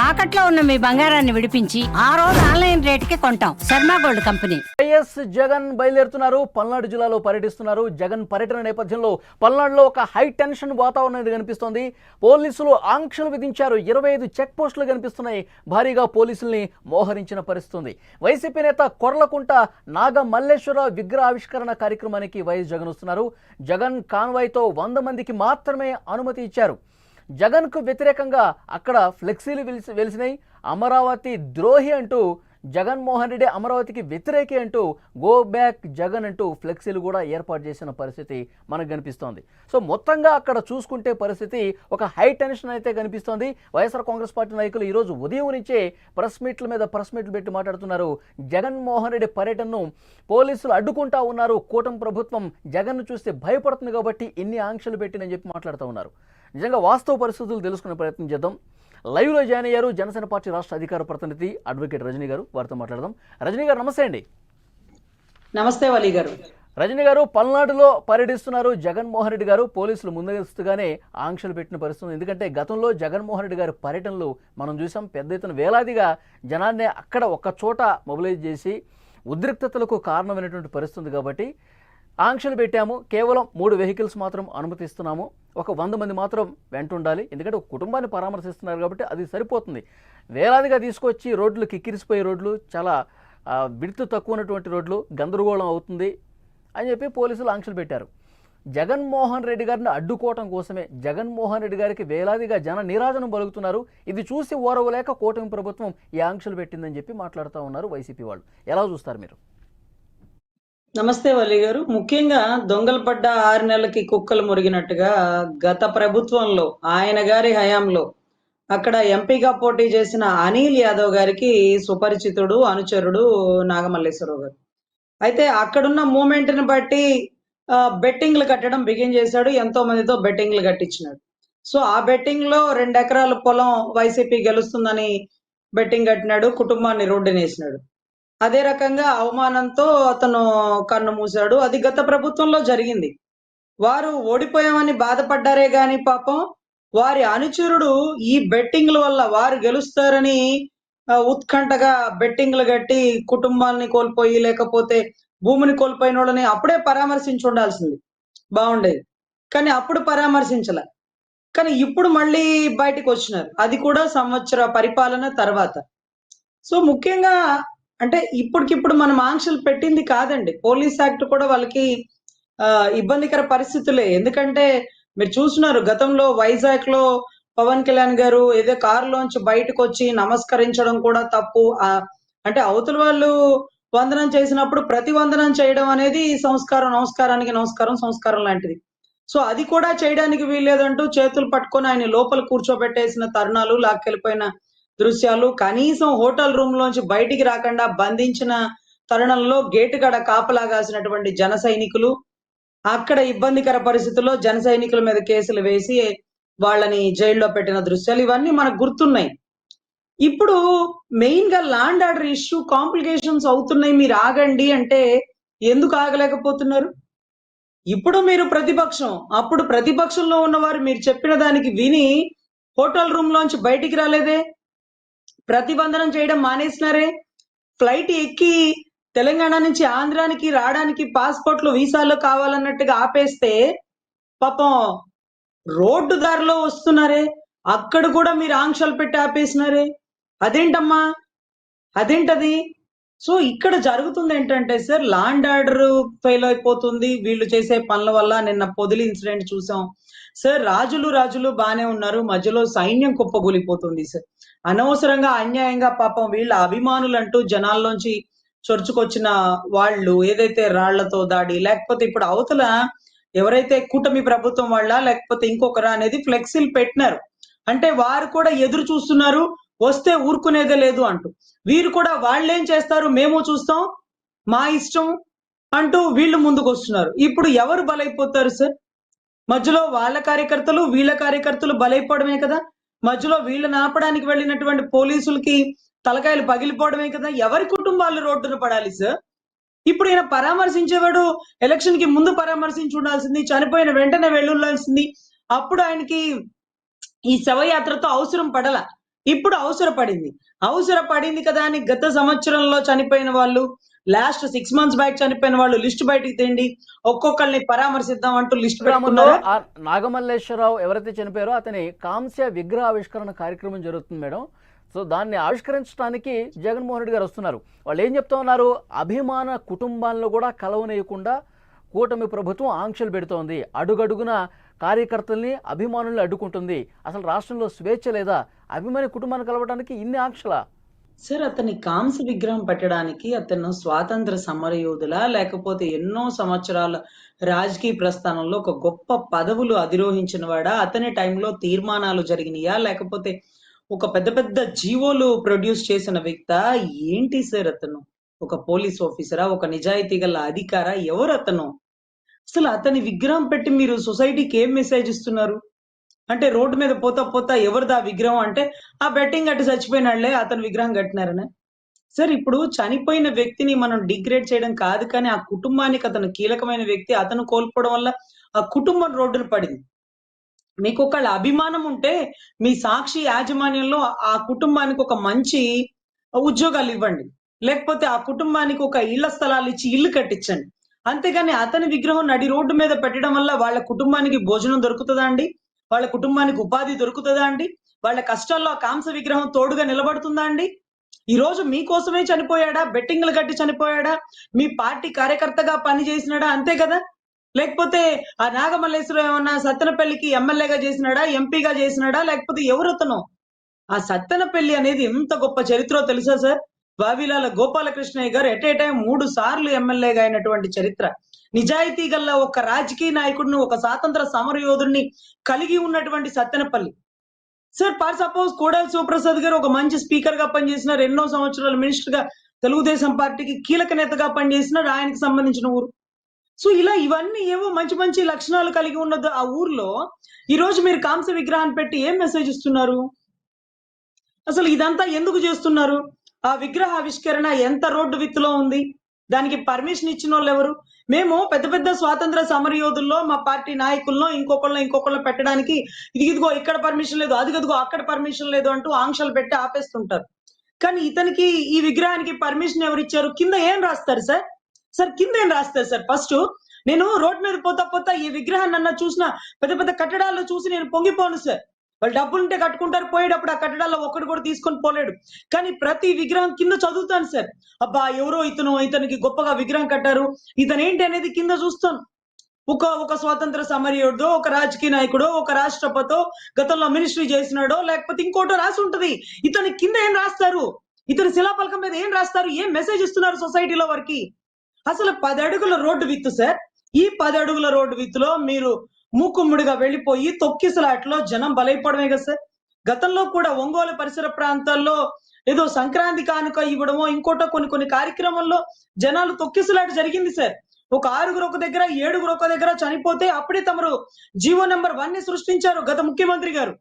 తాకట్లో ఉన్న మీ బంగారాన్ని విడిపించి ఆ రోజు ఆన్లైన్ రేటుకి కొంటాం. Sharma gold company. YS Jagan బయలుదేరుతున్నారు. పల్నాడు జిల్లాలో పర్యటిస్తున్నారు. జగన్ పర్యటన నేపథ్యంలో పల్నాడులో ఒక హై టెన్షన్ వాతావరణం కనిపిస్తోంది. పోలీసులు ఆంక్షలు విధించారు. 25 చెక్ పోస్టులు కనిపిస్తున్నాయి. భారీగా పోలీసుల్ని మోహరించిన పరిస్థితి. వైసీపీ నేత కొర్లకుంట నాగ మల్లేశ్వరరావు విగ్రహావిష్కరణ కార్యక్రమానికి వైఎస్ జగన్ వస్తున్నారు. జగన్ కాన్వాయ్తో 100 మందికి మాత్రమే అనుమతి ఇచ్చారు. జగన్కు వ్యతిరేకంగా అక్కడ ఫ్లెక్సీలు వెలిసినాయి. అమరావతి ద్రోహి అంటూ జగన్మోహన్ రెడ్డి అమరావతికి వ్యతిరేకి అంటూ గో బ్యాక్ జగన్ అంటూ ఫ్లెక్సీలు కూడా ఏర్పాటు చేసిన పరిస్థితి మనకు కనిపిస్తోంది. సో మొత్తంగా అక్కడ చూసుకుంటే పరిస్థితి ఒక హై టెన్షన్ అయితే కనిపిస్తోంది. వైఎస్ఆర్ కాంగ్రెస్ పార్టీ నాయకులు ఈరోజు ఉదయం నుంచే ప్రెస్ మీట్లు పెట్టి మాట్లాడుతున్నారు. జగన్మోహన్ రెడ్డి పర్యటనను పోలీసులు అడ్డుకుంటా ఉన్నారు. కూటమి ప్రభుత్వం జగన్ను చూస్తే భయపడుతుంది కాబట్టి ఇన్ని ఆంక్షలు పెట్టినని చెప్పి మాట్లాడుతూ ఉన్నారు. నిజంగా వాస్తవ పరిస్థితులు తెలుసుకునే ప్రయత్నం చేద్దాం. లైవ్లో జాయిన్ అయ్యారు జనసేన పార్టీ రాష్ట్ర అధికార ప్రతినిధి అడ్వకేట్ రజనీ గారు. వారితో మాట్లాడదాం. రజనీ గారు నమస్తే అండి. నమస్తే వలి గారు. రజనీ గారు, పల్నాడులో పర్యటిస్తున్నారు జగన్మోహన్ రెడ్డి గారు. పోలీసులు ముందస్తుగానే ఆంక్షలు పెట్టిన పరిస్థితి. ఎందుకంటే గతంలో జగన్మోహన్ రెడ్డి గారి పర్యటనలు మనం చూసాం. పెద్ద ఎత్తున వేలాదిగా జనాన్ని అక్కడ ఒక్క చోట మొబిలైజ్ చేసి ఉద్రిక్తతలకు కారణమైనటువంటి పరిస్థితి కాబట్టి ఆంక్షలు పెట్టాము. కేవలం 3 వెహికల్స్ మాత్రం అనుమతిస్తున్నాము. ఒక 100 మంది మాత్రం వెంట ఉండాలి. ఎందుకంటే ఒక కుటుంబాన్ని పరామర్శిస్తున్నారు కాబట్టి అది సరిపోతుంది. వేలాదిగా తీసుకొచ్చి రోడ్లు కిక్కిరిసిపోయే రోడ్లు, చాలా విడుతు తక్కువ ఉన్నటువంటి రోడ్లు, గందరగోళం అవుతుంది అని చెప్పి పోలీసులు ఆంక్షలు పెట్టారు. జగన్మోహన్ రెడ్డి గారిని అడ్డుకోవటం కోసమే జగన్మోహన్ రెడ్డి గారికి వేలాదిగా జన నీరాజనం పలుకుతున్నారు. ఇది చూసి ఓరవలేక కూటమి ప్రభుత్వం ఈ ఆంక్షలు పెట్టిందని చెప్పి మాట్లాడుతూ ఉన్నారు వైసీపీ వాళ్ళు. ఎలా చూస్తారు మీరు? నమస్తే వలి గారు. ముఖ్యంగా దొంగలు పడ్డ 6 నెలలకి కుక్కలు మురిగినట్టుగా గత ప్రభుత్వంలో ఆయన గారి హయాంలో అక్కడ ఎంపీగా పోటీ చేసిన అనిల్ యాదవ్ గారికి సుపరిచితుడు, అనుచరుడు నాగమల్లేశ్వరరావు గారు. అయితే అక్కడున్న మూమెంట్ ని బట్టి బెట్టింగ్లు కట్టడం బిగిన్ చేశాడు. ఎంతో మందితో బెట్టింగ్లు కట్టించినాడు. సో ఆ బెట్టింగ్ లో 2 ఎకరాల పొలం వైసీపీ గెలుస్తుందని బెట్టింగ్ కట్టినాడు. కుటుంబాన్ని రోడ్డునేసినాడు. అదే రకంగా అవమానంతో అతను కన్ను మూశాడు. అది గత ప్రభుత్వంలో జరిగింది. వారు ఓడిపోయామని బాధపడ్డారే గాని పాపం వారి అనుచరుడు ఈ బెట్టింగ్ల వల్ల వారు గెలుస్తారని ఉత్కంఠగా బెట్టింగ్లు కట్టి కుటుంబాలని కోల్పోయి లేకపోతే భూమిని కోల్పోయిన వాళ్ళని అప్పుడే పరామర్శించి ఉండాల్సింది, బాగుండేది. కానీ అప్పుడు పరామర్శించలే. కానీ ఇప్పుడు మళ్ళీ బయటకు వచ్చినారు. అది కూడా సంవత్సర పరిపాలన తర్వాత. సో ముఖ్యంగా అంటే ఇప్పటికిప్పుడు మనం ఆంక్షలు పెట్టింది కాదండి. పోలీస్ యాక్ట్ కూడా వాళ్ళకి ఇబ్బందికర పరిస్థితులే. ఎందుకంటే మీరు చూస్తున్నారు, గతంలో వైజాగ్ లో పవన్ కళ్యాణ్ గారు ఏదో కారులోంచి బయటకు వచ్చి నమస్కరించడం కూడా తప్పు. అంటే అవతల వాళ్ళు వందనం చేసినప్పుడు ప్రతి వందనం చేయడం అనేది సంస్కారం, నమస్కారానికి నమస్కారం, సంస్కారం లాంటిది. సో అది కూడా చేయడానికి వీల్లేదంటూ చేతులు పట్టుకొని ఆయన లోపల కూర్చోబెట్టేసిన తరుణాలు, లాక్కెళ్ళిపోయిన దృశ్యాలు, కనీసం హోటల్ రూమ్ లోంచి బయటికి రాకుండా బంధించిన తరుణంలో గేటు గడ కాపలాగాసినటువంటి జన సైనికులు, అక్కడ ఇబ్బందికర పరిస్థితుల్లో జన సైనికుల మీద కేసులు వేసి వాళ్ళని జైల్లో పెట్టిన దృశ్యాలు ఇవన్నీ మనకు గుర్తున్నాయి. ఇప్పుడు మెయిన్ గా ల్యాండ్ ఆర్డర్ ఇష్యూ కాంప్లికేషన్స్ అవుతున్నాయి, మీరు ఆగండి అంటే ఎందుకు ఆగలేకపోతున్నారు? ఇప్పుడు మీరు ప్రతిపక్షం, అప్పుడు ప్రతిపక్షంలో ఉన్నవారు మీరు చెప్పిన దానికి విని హోటల్ రూమ్ లోంచి బయటికి రాలేదే, ప్రతిబంధనం చేయడం మానేసినారే, ఫ్లైట్ ఎక్కి తెలంగాణ నుంచి ఆంధ్రానికి రావడానికి పాస్పోర్ట్లు, వీసాలు కావాలన్నట్టుగా ఆపేస్తే పాపం రోడ్డు దారిలో వస్తున్నారే, అక్కడ కూడా మీరు ఆంక్షలు పెట్టి ఆపేసినారే. అదేంటమ్మా, అదేంటది? సో ఇక్కడ జరుగుతుంది ఏంటంటే సార్, ల్యాండ్ ఆర్డర్ ఫెయిల్ అయిపోతుంది వీళ్ళు చేసే పనుల వల్ల. నిన్న పొదిలి ఇన్సిడెంట్ చూసాం సార్. రాజులు బానే ఉన్నారు, మధ్యలో సైన్యం కుప్పగూలిపోతుంది సార్. అనవసరంగా అన్యాయంగా పాపం వీళ్ళ అభిమానులంటూ జనాల్లోంచి చొరుచుకొచ్చిన వాళ్ళు ఏదైతే రాళ్లతో దాడి, లేకపోతే ఇప్పుడు అవతల ఎవరైతే కూటమి ప్రభుత్వం వాళ్ళ లేకపోతే ఇంకొకరా అనేది ఫ్లెక్సీలు పెట్టినారు. అంటే వారు కూడా ఎదురు చూస్తున్నారు, వస్తే ఊరుకునేదే లేదు అంటూ. వీరు కూడా వాళ్ళేం చేస్తారు, మేము చూస్తాం, మా ఇష్టం అంటూ వీళ్ళు ముందుకు వస్తున్నారు. ఇప్పుడు ఎవరు బలైపోతారు సార్? మధ్యలో వాళ్ళ కార్యకర్తలు వీళ్ళ కార్యకర్తలు బలైపోవడమే కదా. మధ్యలో వీళ్ళని ఆపడానికి వెళ్ళినటువంటి పోలీసులకి తలకాయలు పగిలిపోవడమే కదా. ఎవరి కుటుంబాలు రోడ్డున పడాలి సార్? ఇప్పుడు ఈయన పరామర్శించేవాడు ఎలక్షన్ కి ముందు పరామర్శించి ఉండాల్సింది, చనిపోయిన వెంటనే వెళ్ళుండాల్సింది. అప్పుడు ఆయనకి ఈ శవయాత్రతో అవసరం పడల. ఇప్పుడు అవసరపడింది కదా అని గత సంవత్సరంలో చనిపోయిన వాళ్ళు, లాస్ట్ 6 మంత్స్ బ్యాక్ చనిపోయిన వాళ్ళు లిస్ట్ బయటికి తెండి, ఒక్కొక్కరిని పరామర్శిద్దాం అంటూ లిస్ట్ గ్రామంలో పెట్టుకున్నారా? ఆ నాగమల్లేశ్వరరావు ఎవరైతే చనిపోయారో అతని కాంస్య విగ్రహ ఆవిష్కరణ కార్యక్రమం జరుగుతుంది మేడం. సో దాన్ని ఆవిష్కరించడానికి జగన్మోహన్ రెడ్డి గారు వస్తున్నారు. వాళ్ళు ఏం చెప్తా ఉన్నారు? అభిమాన కుటుంబాలను కూడా కలవనేయకుండా కూటమి ప్రభుత్వం ఆంక్షలు పెడుతోంది, అడుగడుగున కార్యకర్తల్ని అభిమానుల్ని అడ్డుకుంటుంది. అసలు రాష్ట్రంలో స్వేచ్ఛ లేదా? అభిమాని కుటుంబాన్ని కలవడానికి ఇన్ని ఆంక్షలా? సార్, అతని కాంస్య విగ్రహం పెట్టడానికి అతను స్వాతంత్ర సమరయోధులా, లేకపోతే ఎన్నో సంవత్సరాల రాజకీయ ప్రస్థానంలో ఒక గొప్ప పదవులు అధిరోహించిన వాడా, అతని టైంలో తీర్మానాలు జరిగినాయా, లేకపోతే ఒక పెద్ద పెద్ద జీవోలు ప్రొడ్యూస్ చేసిన వ్యక్తా? ఏంటి సార్ అతను? ఒక పోలీస్ ఆఫీసరా? ఒక నిజాయితీ గల అధికారా? ఎవరు అతను? అసలు అతని విగ్రహం పెట్టి మీరు సొసైటీకి ఏం మెసేజ్ ఇస్తున్నారు? అంటే రోడ్డు మీద పోతా పోతా ఎవరిదా విగ్రహం అంటే, ఆ బెట్టింగ్ కట్టి చచ్చిపోయినాళ్లే అతని విగ్రహం కట్టినారనే. సార్, ఇప్పుడు చనిపోయిన వ్యక్తిని మనం డిగ్రేడ్ చేయడం కాదు, కానీ ఆ కుటుంబానికి అతను కీలకమైన వ్యక్తి. అతను కోల్పోవడం వల్ల ఆ కుటుంబం రోడ్డున పడింది. మీకు ఒకళ్ళ అభిమానం ఉంటే మీ సాక్షి యాజమాన్యంలో ఆ కుటుంబానికి ఒక మంచి ఉద్యోగాలు ఇవ్వండి, లేకపోతే ఆ కుటుంబానికి ఒక ఇళ్ల స్థలాలు ఇచ్చి ఇల్లు కట్టించండి. అంతేగాని అతని విగ్రహం నడి రోడ్డు మీద పెట్టడం వల్ల వాళ్ళ కుటుంబానికి భోజనం దొరుకుతుందా అండి? వాళ్ళ కుటుంబానికి ఉపాధి దొరుకుతుందా అండి? వాళ్ళ కష్టాల్లో ఆ కాంస విగ్రహం తోడుగా నిలబడుతుందా అండి? ఈ రోజు మీకోసమే చనిపోయాడా? బెట్టింగ్లు కట్టి చనిపోయాడా? మీ పార్టీ కార్యకర్తగా పని చేసినాడా? అంతే కదా? లేకపోతే ఆ నాగమల్లేశ్వరం ఏమన్నా సత్తెనపల్లికి ఎమ్మెల్యేగా చేసినాడా, ఎంపీగా చేసినాడా, లేకపోతే ఎవరతను? ఆ సత్తెనపల్లి అనేది ఎంత గొప్ప చరిత్రో తెలుసా సార్? వావిలాల గోపాలకృష్ణయ్య గారు ఎట్ ఏ టైం 3 సార్లు ఎమ్మెల్యేగా అయినటువంటి చరిత్ర. నిజాయితీ గల ఒక రాజకీయ నాయకుడిని, ఒక స్వాతంత్ర సమరయోధుడిని కలిగి ఉన్నటువంటి Sattenapalli. Sir, for suppose Kodela Sivaprasad గారు ఒక మంచి స్పీకర్ గా పనిచేసినారు, ఎన్నో సంవత్సరాలు మినిస్టర్ గా తెలుగుదేశం పార్టీకి కీలక నేతగా పనిచేసినారు, ఆయనకి సంబంధించిన ఊరు. సో ఇలా ఇవన్నీ ఏవో మంచి మంచి లక్షణాలు కలిగి ఉన్నది ఆ ఊర్లో. ఈ రోజు మీరు కాంస్య విగ్రహాన్ని పెట్టి ఏం మెసేజ్ ఇస్తున్నారు? అసలు ఇదంతా ఎందుకు చేస్తున్నారు? ఆ విగ్రహ ఆవిష్కరణ ఎంత రోడ్డు విత్తులో ఉంది? దానికి పర్మిషన్ ఇచ్చిన వాళ్ళు ఎవరు? మేము పెద్ద పెద్ద స్వాతంత్ర సమరయోధుల్లో మా పార్టీ నాయకుల్లో ఇంకొకళ్ళ పెట్టడానికి ఇదిగో ఇక్కడ పర్మిషన్ లేదు, అదిగదిగో అక్కడ పర్మిషన్ లేదు అంటూ ఆంక్షలు పెట్టి ఆపేస్తుంటారు. కానీ ఇతనికి ఈ విగ్రహానికి పర్మిషన్ ఎవరిచ్చారు? కింద ఏం రాస్తారు సార్? కింద ఏం రాస్తారు సార్? ఫస్ట్ నేను రోడ్ మీద పోతా పోతా ఈ విగ్రహాన్ని అన్న చూసిన పెద్ద పెద్ద కట్టడాల్లో చూసి నేను పొంగిపోను సార్. వాళ్ళు డబ్బులుంటే కట్టుకుంటారు, పోయేటప్పుడు ఆ కట్టడాల్లో ఒక్కడు కూడా తీసుకొని పోలేడు. కానీ ప్రతి విగ్రహం కింద చదువుతాను సార్. అబ్బా, ఎవరో ఇతనికి గొప్పగా విగ్రహం కట్టారు, ఇతను ఏంటి అనేది కింద చూస్తాను. ఒక స్వాతంత్ర సమరయోధుడో, ఒక రాజకీయ నాయకుడో, ఒక రాష్ట్రపతో, గతంలో మినిస్ట్రీ చేసినాడో, లేకపోతే ఇంకోటో రాసి ఉంటది. ఇతని కింద ఏం రాస్తారు? ఇతని శిలాఫలకం మీద ఏం రాస్తారు? ఏం మెసేజ్ ఇస్తున్నారు సొసైటీలో వారికి? అసలు 10 అడుగుల రోడ్డు విత్తు సార్. ఈ 10 అడుగుల రోడ్డు విత్తులో మీరు మూకుమ్ముడిగా వెళ్ళిపోయి తొక్కిసలాట్లో జనం బలైపోవడమే కదా సార్. గతంలో కూడా ఒంగోలు పరిసర ప్రాంతాల్లో ఏదో సంక్రాంతి కానుక ఇవ్వడమో ఇంకోటో కొన్ని కార్యక్రమాల్లో జనాలు తొక్కిసలాట జరిగింది సార్. ఒక 6గురు ఒక దగ్గర, 7గురు ఒక దగ్గర చనిపోతే అప్పుడే తమరు జీవో నెంబర్ 1 ని సృష్టించారు గత ముఖ్యమంత్రి గారు.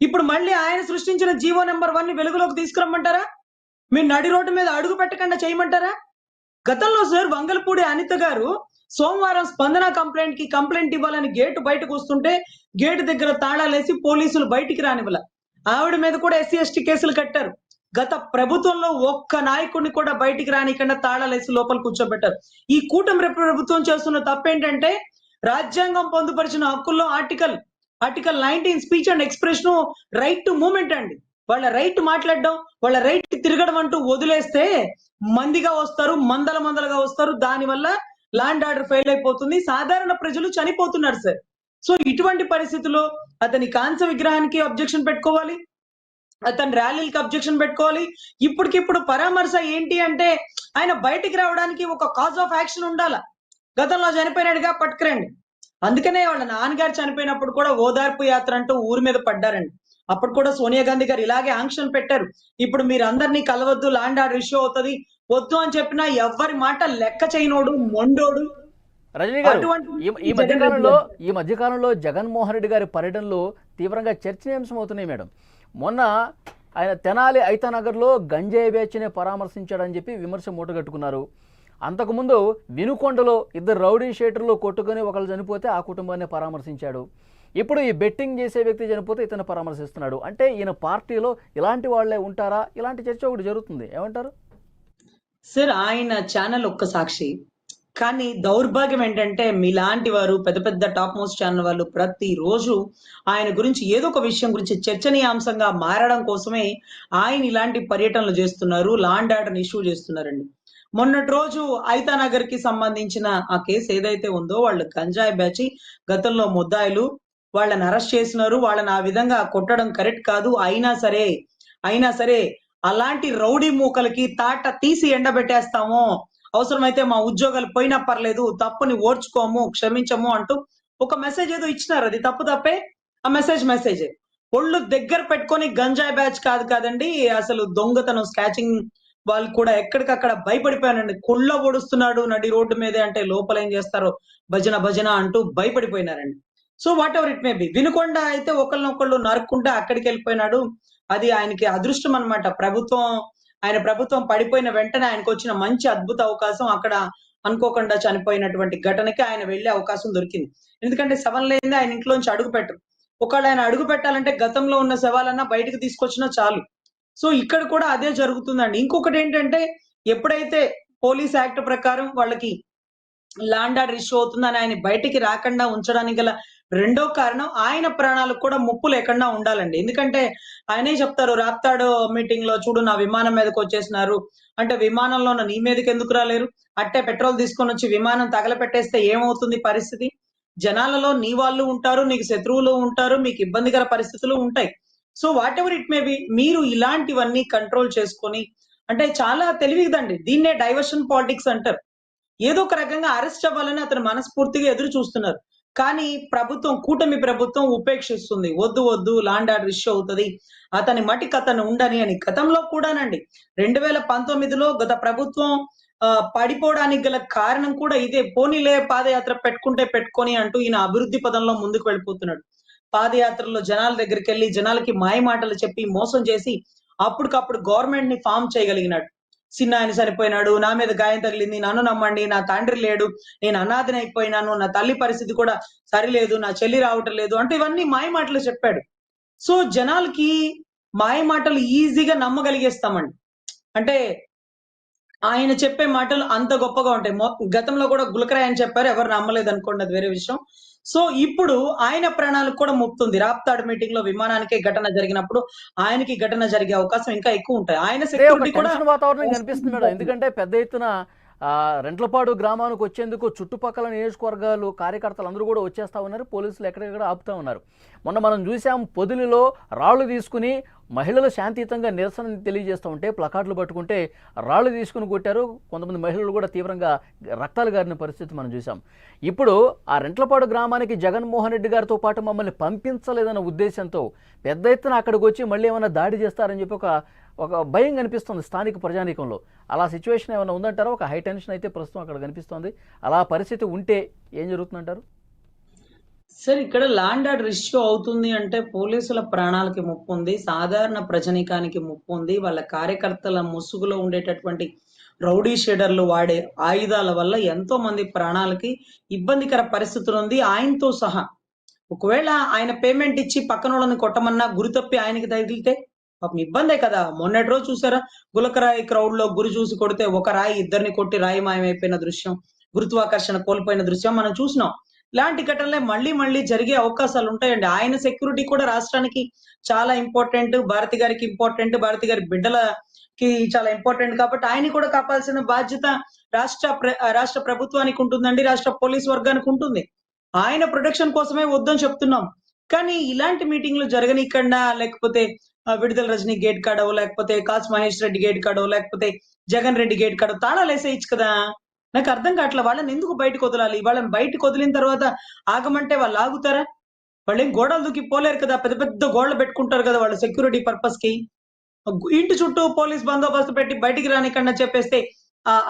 ఇప్పుడు మళ్ళీ ఆయన సృష్టించిన జీవో నెంబర్ 1 ని వెలుగులోకి తీసుకురమ్మంటారా? మీరు నడి రోడ్డు మీద అడుగు పెట్టకుండా చేయమంటారా? గతంలో సార్ వంగలపూడి అనిత గారు సోమవారం స్పందన కంప్లైంట్ ఇవ్వాలని గేటు బయటకు వస్తుంటే గేటు దగ్గర తాళాలేసి పోలీసులు బయటికి రానివ్వాల. ఆవిడ మీద కూడా SC ST కేసులు కట్టారు. గత ప్రభుత్వంలో ఒక్క నాయకుడిని కూడా బయటికి రానికుండా తాళాలేసి లోపల కూర్చోబెట్టారు. ఈ కూటమి ప్రభుత్వం చేస్తున్న తప్పేంటంటే, రాజ్యాంగం పొందుపరిచిన హక్కుల్లో article 19 speech and expression right to movement అండి. వాళ్ళ రైట్ మాట్లాడడం, వాళ్ళ రైట్ తిరగడం అంటూ వదిలేస్తే మందిగా వస్తారు, మందలుగా వస్తారు. దానివల్ల ల్యాండ్ ఆర్డర్ ఫెయిల్ అయిపోతుంది, సాధారణ ప్రజలు చనిపోతున్నారు సార్. సో ఇటువంటి పరిస్థితుల్లో అతని కాంస్య విగ్రహానికి అబ్జెక్షన్ పెట్టుకోవాలి, అతని ర్యాలీలకి అబ్జెక్షన్ పెట్టుకోవాలి. ఇప్పటికిప్పుడు పరామర్శ ఏంటి అంటే, ఆయన బయటికి రావడానికి ఒక కాజ్ ఆఫ్ యాక్షన్ ఉండాల. గతంలో చనిపోయినాడుగా పట్టుకురండి. అందుకనే వాళ్ళ నాన్నగారు చనిపోయినప్పుడు కూడా ఓదార్పు యాత్ర అంటూ ఊరి మీద పడ్డారండి. అప్పుడు కూడా సోనియా గాంధీ గారు ఇలాగే ఆంక్షలు పెట్టారు. ఇప్పుడు మీరు అందరినీ కలవద్దు, ల్యాండ్ ఆర్డర్ ఇష్యూ అవుతుంది, వద్దు అని చెప్పినా ఎవ్వరి మాట లెక్క చేయనోడు, మొండోడు. రజనీ గారు, ఈ మధ్యకాలంలో జగన్మోహన్ రెడ్డి గారి పర్యటనలో తీవ్రంగా చర్చనీయాంశం అవుతున్నాయి మేడం. మొన్న ఆయన తెనాలి ఐతానగర్లో గంజాయి బ్యాచ్నే పరామర్శించాడని చెప్పి విమర్శ మూటగట్టుకున్నారు. అంతకుముందు వినుకొండలో 2 రౌడీ షీటర్లు కొట్టుకొని ఒకళ్ళు చనిపోతే ఆ కుటుంబాన్ని పరామర్శించాడు. ఇప్పుడు ఈ బెట్టింగ్ చేసే వ్యక్తి చనిపోతే ఇతను పరామర్శిస్తున్నాడు. అంటే ఈయన పార్టీలో ఇలాంటి వాళ్ళే ఉంటారా? ఇలాంటి చర్చ ఒకటి జరుగుతుంది. ఏమంటారు? సార్ ఆయన ఛానల్ ఒక్క సాక్షి. కానీ దౌర్భాగ్యం ఏంటంటే మీలాంటి వారు పెద్ద పెద్ద టాప్ మోస్ట్ ఛానల్ వాళ్ళు ప్రతిరోజు ఆయన గురించి ఏదో ఒక విషయం గురించి చర్చనీయాంశంగా మారడం కోసమే ఆయన ఇలాంటి పర్యటనలు చేస్తున్నారు. లా అండ్ ఆర్డర్ ఇష్యూ చేస్తున్నారండి. మొన్నటి రోజు ఐతా నగర్ కి సంబంధించిన ఆ కేసు ఏదైతే ఉందో వాళ్ళు గంజాయి బ్యాచి గతంలో ముద్దాయిలు వాళ్ళని అరెస్ట్ చేసినారు. వాళ్ళని ఆ విధంగా కొట్టడం కరెక్ట్ కాదు. అయినా సరే అలాంటి రౌడీ మూకలకి తాట తీసి ఎండబెట్టేస్తాము. అవసరమైతే మా ఉద్యోగాలు పోయినా పర్లేదు, తప్పుని ఓర్చుకోము, క్షమించము అంటూ ఒక మెసేజ్ ఏదో ఇచ్చినారు. అది తప్పే. ఆ మెసేజే. ఒళ్ళు దగ్గర పెట్టుకొని గంజాయి బ్యాచ్ కాదండి. అసలు దొంగతనం స్కాచింగ్ వాళ్ళు కూడా ఎక్కడికక్కడ భయపడిపోయానండి. కొళ్ళ పొడుస్తున్నాడు నడి రోడ్డు మీదే అంటే లోపల ఏం చేస్తారో భజన అంటూ భయపడిపోయినారండి. So whatever it may be. Vinukonda అయితే ఒకళ్ళనొకళ్ళు నరుక్కుంటే అక్కడికి వెళ్ళిపోయినాడు. అది ఆయనకి అదృష్టం అన్నమాట. ఆయన ప్రభుత్వం పడిపోయిన వెంటనే ఆయనకు వచ్చిన మంచి అద్భుత అవకాశం. అక్కడ అనుకోకుండా చనిపోయినటువంటి ఘటనకి ఆయన వెళ్లే అవకాశం దొరికింది. ఎందుకంటే శవం లేనిదే ఆయన ఇంట్లోంచి అడుగు పెట్టరు. ఒకవేళ ఆయన అడుగు పెట్టాలంటే గతంలో ఉన్న శవాలన్నా బయటకు తీసుకొచ్చినా చాలు. సో ఇక్కడ కూడా అదే జరుగుతుందండి. ఇంకొకటి ఏంటంటే ఎప్పుడైతే పోలీస్ యాక్ట్ ప్రకారం వాళ్ళకి లా అండ్ ఆర్డర్ ఇష్యూ అవుతుందని ఆయన బయటికి రాకుండా ఉంచడానికి గల రెండో కారణం ఆయన ప్రాణాలకు కూడా ముప్పు లేకుండా ఉండాలండి. ఎందుకంటే ఆయనే చెప్తారు రాప్తాడు మీటింగ్ లో, చూడు నా విమానం మీదకి వచ్చేసినారు అంటే, విమానంలో నీ మీదకి ఎందుకు రాలేరు? అట్టే పెట్రోల్ తీసుకొని వచ్చి విమానం తగలపెట్టేస్తే ఏమవుతుంది పరిస్థితి? జనాలలో నీ వాళ్ళు ఉంటారు, నీకు శత్రువులు ఉంటారు, మీకు ఇబ్బందికర పరిస్థితులు ఉంటాయి. So whatever it may B, మీరు ఇలాంటివన్నీ కంట్రోల్ చేసుకొని, అంటే చాలా తెలివిదండి. దీన్నే డైవర్షన్ పాలిటిక్స్ అంటారు. ఏదో ఒక రకంగా అరెస్ట్ అవ్వాలని అతను మనస్ఫూర్తిగా ఎదురు చూస్తున్నారు. కానీ కూటమి ప్రభుత్వం ఉపేక్షిస్తుంది. వద్దు లా అండ్ ఆర్డర్ ఇష్యూ అవుతది, అతని మటికి అతను ఉండని అని. గతంలో కూడానండి 2019లో గత ప్రభుత్వం పడిపోవడానికి గల కారణం కూడా ఇదే. పోనీలే పాదయాత్ర పెట్టుకొని అంటూ ఈయన అభివృద్ధి పదంలో ముందుకు వెళ్ళిపోతున్నాడు. పాదయాత్రలో జనాల దగ్గరికి వెళ్లి జనాలకి మాయ మాటలు చెప్పి మోసం చేసి అప్పటికప్పుడు గవర్నమెంట్ ని ఫామ్ చేయగలిగినాడు. చిన్న ఆయన చనిపోయినాడు, నా మీద గాయం తగిలింది, నన్ను నమ్మండి, నా తండ్రి లేడు, నేను అనాథని అయిపోయినాను, నా తల్లి పరిస్థితి కూడా సరిలేదు, నా చెల్లి రావటం లేదు అంటే ఇవన్నీ మాయ మాటలు చెప్పాడు. సో జనాలకి మాయ మాటలు ఈజీగా నమ్మగలిగేస్తామండి. అంటే ఆయన చెప్పే మాటలు అంత గొప్పగా ఉంటాయి. గతంలో కూడా గులకరాయ్ అని చెప్పారు, ఎవరు నమ్మలేదు అనుకోండి, అది వేరే విషయం. సో ఇప్పుడు ఆయన ప్రాణాలకు కూడా ముప్తుంది. రాప్తాడు మీటింగ్ లో విమానానికే ఘటన జరిగినప్పుడు ఆయనకి ఘటన జరిగే అవకాశం ఇంకా ఎక్కువ ఉంటాయి. ఆయన సెక్యూరిటీ కూడా వాతావరణం కనిపిస్తుంది మేడం. ఎందుకంటే పెద్ద ఎత్తున రెంట్లపాడు గ్రామానికి వచ్చేందుకు చుట్టుపక్కల నియోజకవర్గాలు కార్యకర్తలు అందరూ కూడా వచ్చేస్తా ఉన్నారు. పోలీసులు ఎక్కడెక్కడ ఆపుతా ఉన్నారు. మొన్న మనం చూసాం, పొదిలిలో రాళ్లు తీసుకుని మహిళలు శాంతియుతంగా నిరసన తెలియజేస్తూ ఉంటే ప్లకార్డులు పట్టుకుంటే రాళ్లు తీసుకుని కొట్టారు. కొంతమంది మహిళలు కూడా తీవ్రంగా రక్తాలు గారిన పరిస్థితి మనం చూసాం. ఇప్పుడు ఆ రెంట్లపాడు గ్రామానికి జగన్మోహన్ రెడ్డి గారితో పాటు మమ్మల్ని పంపించలేదన్న ఉద్దేశంతో పెద్ద ఎత్తున అక్కడికి వచ్చి మళ్ళీ ఏమైనా దాడి చేస్తారని చెప్పి ఒక భయం కనిపిస్తుంది స్థానిక ప్రజానీకంలో. అలా సిచ్యువేషన్ ఏమైనా ఉందంటారా? ఒక హై టెన్షన్ అయితే ప్రస్తుతం అక్కడ కనిపిస్తోంది. అలా పరిస్థితి ఉంటే ఏం జరుగుతుందంటారు? సార్ ఇక్కడ లా అండ్ ఆర్డర్ ఇష్యూ అవుతుంది అంటే పోలీసుల ప్రాణాలకి ముప్పు ఉంది, సాధారణ ప్రజానీకానికి ముప్పు ఉంది, వాళ్ళ కార్యకర్తల ముసుగులో ఉండేటటువంటి రౌడీ షేడర్లు వాడే ఆయుధాల వల్ల ఎంతో మంది ప్రాణాలకి ఇబ్బందికర పరిస్థితులు ఉంది, ఆయనతో సహా. ఒకవేళ ఆయన పేమెంట్ ఇచ్చి పక్కన వాళ్ళని కొట్టమన్నా గురి తప్పి ఆయనకి తగిలితే పాపం ఇబ్బందే కదా. మొన్నటి రోజు చూసారా, గులకరాయి క్రౌడ్ లో గురి చూసి కొడితే ఒక రాయి ఇద్దరిని కొట్టి రాయి మాయమైపోయిన దృశ్యం, గురుత్వాకర్షణ కోల్పోయిన దృశ్యం మనం చూసినాం. ఇలాంటి ఘటనలే మళ్ళీ జరిగే అవకాశాలు ఉంటాయండి. ఆయన సెక్యూరిటీ కూడా రాష్ట్రానికి చాలా ఇంపార్టెంట్, భారతి గారికి ఇంపార్టెంట్, భారతి గారి బిడ్డలకి చాలా ఇంపార్టెంట్. కాబట్టి ఆయన కూడా కాపాల్సిన బాధ్యత రాష్ట్ర ప్రభుత్వానికి ఉంటుందండి, రాష్ట్ర పోలీస్ వర్గానికి ఉంటుంది. ఆయన ప్రొటెక్షన్ కోసమే వద్దని చెప్తున్నాం. కానీ ఇలాంటి మీటింగ్లు జరగనీయకుండా, లేకపోతే విడుదల రజనీ గేట్ కాడో, లేకపోతే కాస్ మహేష్ రెడ్డి గేట్ కాడో, లేకపోతే జగన్ రెడ్డి గేట్ కాడో తాళాలు వేసేయచ్చు కదా. నాకు అర్థం కావట్లే, వాళ్ళని ఎందుకు బయటకు వదలాలి? వాళ్ళని బయటకు వదిలిన తర్వాత ఆగమంటే వాళ్ళు ఆగుతారా? వాళ్ళు ఏం గోడలు దూకి పోలేరు కదా, పెద్ద పెద్ద గోడలు పెట్టుకుంటారు కదా వాళ్ళ సెక్యూరిటీ పర్పస్ కి. ఇంటి చుట్టూ పోలీస్ బందోబస్తు పెట్టి బయటికి రానికన్నా చెప్పేస్తే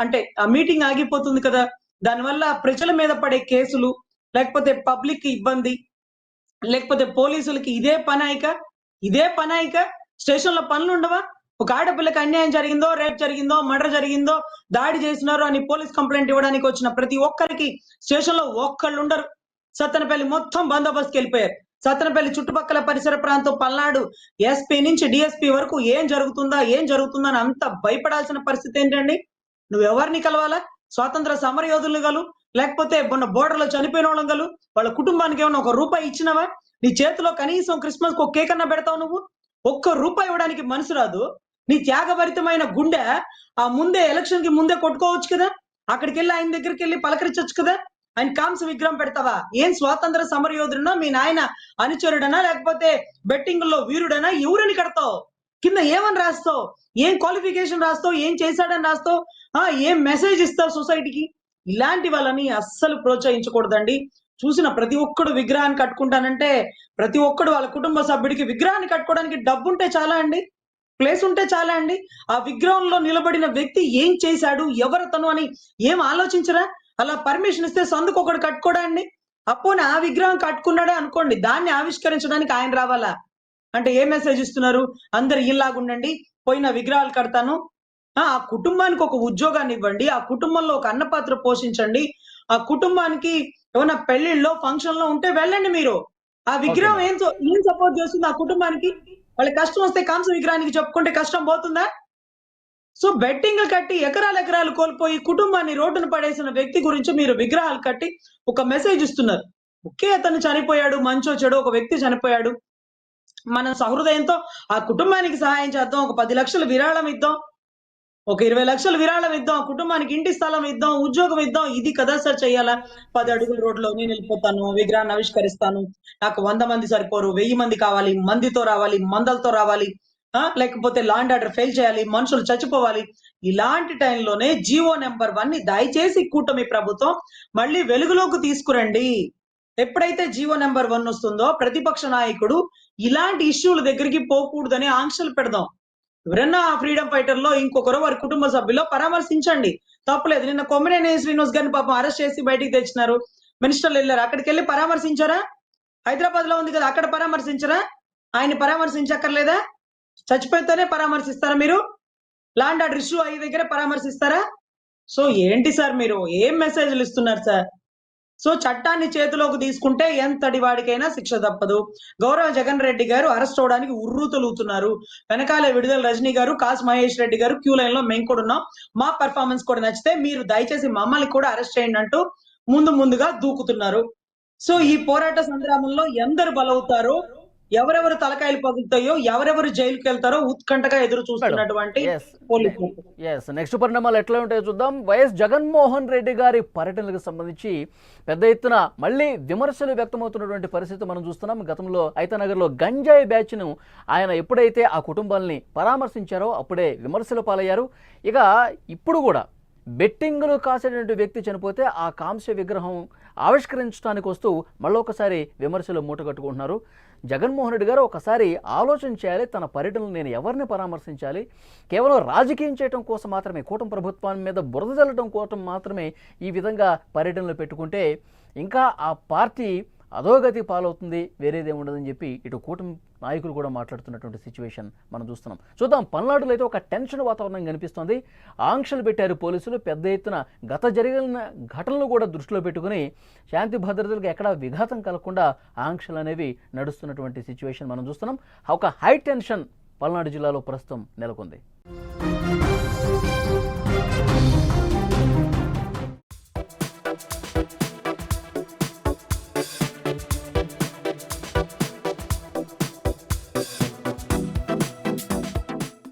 అంటే ఆ మీటింగ్ ఆగిపోతుంది కదా. దానివల్ల ప్రజల మీద పడే కేసులు, లేకపోతే పబ్లిక్ ఇబ్బంది, లేకపోతే పోలీసులకి ఇదే పనాయిక స్టేషన్ లో పనులు ఉండవా? ఒక ఆడపిల్లకి అన్యాయం జరిగిందో, రేప్ జరిగిందో, మర్డర్ జరిగిందో, దాడి చేసినారు అని పోలీస్ కంప్లైంట్ ఇవ్వడానికి వచ్చిన ప్రతి ఒక్కరికి స్టేషన్ లో ఒక్కళ్ళు ఉండరు. సత్తెనపల్లి మొత్తం బందోబస్తుకి వెళ్ళిపోయారు. సత్తెనపల్లి చుట్టుపక్కల పరిసర ప్రాంతం పల్నాడు ఎస్పీ నుంచి డిఎస్పీ వరకు ఏం జరుగుతుందా అని అంత భయపడాల్సిన పరిస్థితి ఏంటండి? నువ్వెవరిని కలవాలా? స్వాతంత్ర సమర యోధులు గలు, లేకపోతే మొన్న బోర్డర్లో చనిపోయిన వాళ్ళం గలు, వాళ్ళ కుటుంబానికి ఏమన్నా ₹1 ఇచ్చినవా? నీ చేతిలో కనీసం క్రిస్మస్ కు కేక్ అన్నా పెడతావు నువ్వు? ₹1 ఇవ్వడానికి మనసు రాదు. నీ త్యాగభరితమైన గుండె ఆ ముందే ఎలక్షన్ కి ముందే కొట్టుకోవచ్చు కదా, అక్కడికి వెళ్ళి ఆయన దగ్గరికి వెళ్ళి పలకరించవచ్చు కదా. ఆయన కాంస్య విగ్రహం పెడతావా? ఏం స్వాతంత్ర సమరయోధుడనా, మీ నాయన అనుచరుడనా, లేకపోతే బెట్టింగ్ లో వీరుడనా? ఎవరిని కడతావు? కింద ఏమని రాస్తావు? ఏం క్వాలిఫికేషన్ రాస్తావు? ఏం చేశాడని రాస్తావు? ఏం మెసేజ్ ఇస్తావు సొసైటీకి? ఇలాంటి వాళ్ళని అస్సలు ప్రోత్సహించకూడదండి. చూసిన ప్రతి ఒక్కడు విగ్రహాన్ని కట్టుకుంటానంటే ప్రతి ఒక్కడు వాళ్ళ కుటుంబ సభ్యుడికి విగ్రహాన్ని కట్టుకోవడానికి డబ్బు ఉంటే చాలా అండి, ప్లేస్ ఉంటే చాలా అండి. ఆ విగ్రహంలో నిలబడిన వ్యక్తి ఏం చేశాడు, ఎవరతను అని ఏం ఆలోచించరా? అలా పర్మిషన్ ఇస్తే సందుకు ఒకడు కట్టుకోడా అండి? అప్పుడు ఆ విగ్రహం కట్టుకున్నాడే అనుకోండి, దాన్ని ఆవిష్కరించడానికి ఆయన రావాలా? అంటే ఏ మెసేజ్ ఇస్తున్నారు? అందరు ఇలాగుండండి, పోయిన విగ్రహాలు కడతాను, ఆ కుటుంబానికి ఒక ఉద్యోగాన్ని ఇవ్వండి, ఆ కుటుంబంలో ఒక అన్నపాత్ర పోషించండి, ఆ కుటుంబానికి ఏమైనా పెళ్లిళ్ళలో ఫంక్షన్ లో ఉంటే వెళ్ళండి మీరు. ఆ విగ్రహం ఏం సపోర్ట్ చేస్తుంది ఆ కుటుంబానికి? వాళ్ళ కష్టం వస్తే కాంస్య విగ్రహానికి చెప్పుకుంటే కష్టం పోతుందా? సో బెట్టింగ్లు కట్టి ఎకరాలు కోల్పోయి కుటుంబాన్ని రోడ్డున పడేసిన వ్యక్తి గురించి మీరు విగ్రహాలు కట్టి ఒక మెసేజ్ ఇస్తున్నారు. ఒకే అతను చనిపోయాడు, మంచో చెడో ఒక వ్యక్తి చనిపోయాడు, మన సహృదయంతో ఆ కుటుంబానికి సహాయం చేద్దాం, ఒక 10 లక్షలు విరాళం ఇద్దాం, ఒక 20 లక్షలు విరాళం ఇద్దాం, కుటుంబానికి ఇంటి స్థలం ఇద్దాం, ఉద్యోగం ఇద్దాం. ఇది కదా సార్ చెయ్యాలా? 10 అడుగుల రోడ్లో నేను వెళ్ళిపోతాను, విగ్రహాన్ని ఆవిష్కరిస్తాను, నాకు 100 మంది సరిపోరు, 1000 మంది కావాలి, మందితో రావాలి, మందలతో రావాలి, లేకపోతే లా అండ్ ఆర్డర్ ఫెయిల్ చేయాలి, మనుషులు చచ్చిపోవాలి. ఇలాంటి టైంలోనే జీవో నెంబర్ 1 ని దయచేసి కూటమి ప్రభుత్వం మళ్ళీ వెలుగులోకి తీసుకురండి. ఎప్పుడైతే జీవో నెంబర్ 1 వస్తుందో ప్రతిపక్ష నాయకుడు ఇలాంటి ఇష్యూల దగ్గరికి పోకూడదని ఆంక్షలు పెడదాం. ఎవరన్నా ఫ్రీడమ్ ఫైటర్ లో ఇంకొకరు వారి కుటుంబ సభ్యుల్లో పరామర్శించండి, తప్పలేదు. నిన్న కొమ్మినేని శ్రీనివాస్ గారిని పాపం అరెస్ట్ చేసి బయటికి తెచ్చినారు, మినిస్టర్లు వెళ్ళారు, అక్కడికి వెళ్ళి పరామర్శించారా? హైదరాబాద్ లో ఉంది కదా, అక్కడ పరామర్శించరా? ఆయన పరామర్శించక్కర్లేదా? చచ్చిపోతేనే పరామర్శిస్తారా మీరు? లా అండ్ ఆర్డర్ ఇష్యూ అయ్యే దగ్గర పరామర్శిస్తారా? సో ఏంటి సార్ మీరు ఏం మెసేజ్లు ఇస్తున్నారు సార్? సో చట్టాన్ని చేతిలోకి తీసుకుంటే ఎంతటి వాడికైనా శిక్ష తప్పదు. గౌరవ జగన్ రెడ్డి గారు అరెస్ట్ అవడానికి ఉర్రూతలుగుతున్నారు. వెనకాల విడుదల రజనీ గారు, కాసు మహేష్ రెడ్డి గారు క్యూ లైన్ లో మేము కూడా ఉన్నాం, మా పర్ఫార్మెన్స్ కూడా నచ్చితే మీరు దయచేసి మమ్మల్ని కూడా అరెస్ట్ చేయండి అంటూ ముందుగా దూకుతున్నారు. సో ఈ పోరాట సంగ్రామంలో ఎందరు బలవుతారో, ఎవరెవరు తలకాయలు పగులుతాయో, ఎవరెవరు జైలుకి వెళ్తారో ఉత్కంఠగా ఎదురు చూస్తున్నటువంటి పోలీసులు. నెక్స్ట్ పరిణామాలు ఎట్లా ఉంటాయో చూద్దాం. వైఎస్ జగన్మోహన్ రెడ్డి గారి పర్యటనకు సంబంధించి పెద్ద ఎత్తున మళ్ళీ విమర్శలు వ్యక్తమవుతున్నటువంటి పరిస్థితి మనం చూస్తున్నాం. గతంలో ఐతనగర్లో గంజాయి బ్యాచ్ను ఆయన ఎప్పుడైతే ఆ కుటుంబాలని పరామర్శించారో అప్పుడే విమర్శలు పాలయ్యారు. ఇక ఇప్పుడు కూడా బెట్టింగులు కాసేటువంటి వ్యక్తి చనిపోతే ఆ కాంస్య విగ్రహం ఆవిష్కరించడానికి వస్తూ మళ్ళొకసారి విమర్శలు మూటగట్టుకుంటున్నారు. జగన్మోహన్ రెడ్డి గారు ఒకసారి ఆలోచన చేయాలి, తన పర్యటనలు నేను ఎవరిని పరామర్శించాలి, కేవలం రాజకీయం చేయడం కోసం మాత్రమే, కూటమి ప్రభుత్వం మీద బురద చల్లడం కోసం మాత్రమే ఈ విధంగా పర్యటనలు పెట్టుకుంటే ఇంకా ఆ పార్టీ అధోగతి పాలవుతుంది, వేరేదే ఉండదని చెప్పి ఇటు కూటమి నాయకులు కూడా మాట్లాడుతున్నటువంటి సిచ్యువేషన్ మనం చూస్తున్నాం. చూద్దాం, పల్నాడులో అయితే ఒక టెన్షన్ వాతావరణం కనిపిస్తోంది. ఆంక్షలు పెట్టారు పోలీసులు పెద్ద ఎత్తున. గత జరిగిన ఘటనలు కూడా దృష్టిలో పెట్టుకుని శాంతి భద్రతలకు ఎక్కడా విఘాతం కలగకుండా ఆంక్షలు అనేవి నడుస్తున్నటువంటి సిచ్యువేషన్ మనం చూస్తున్నాం. ఒక హై టెన్షన్ పల్నాడు జిల్లాలో ప్రస్తుతం నెలకొంది.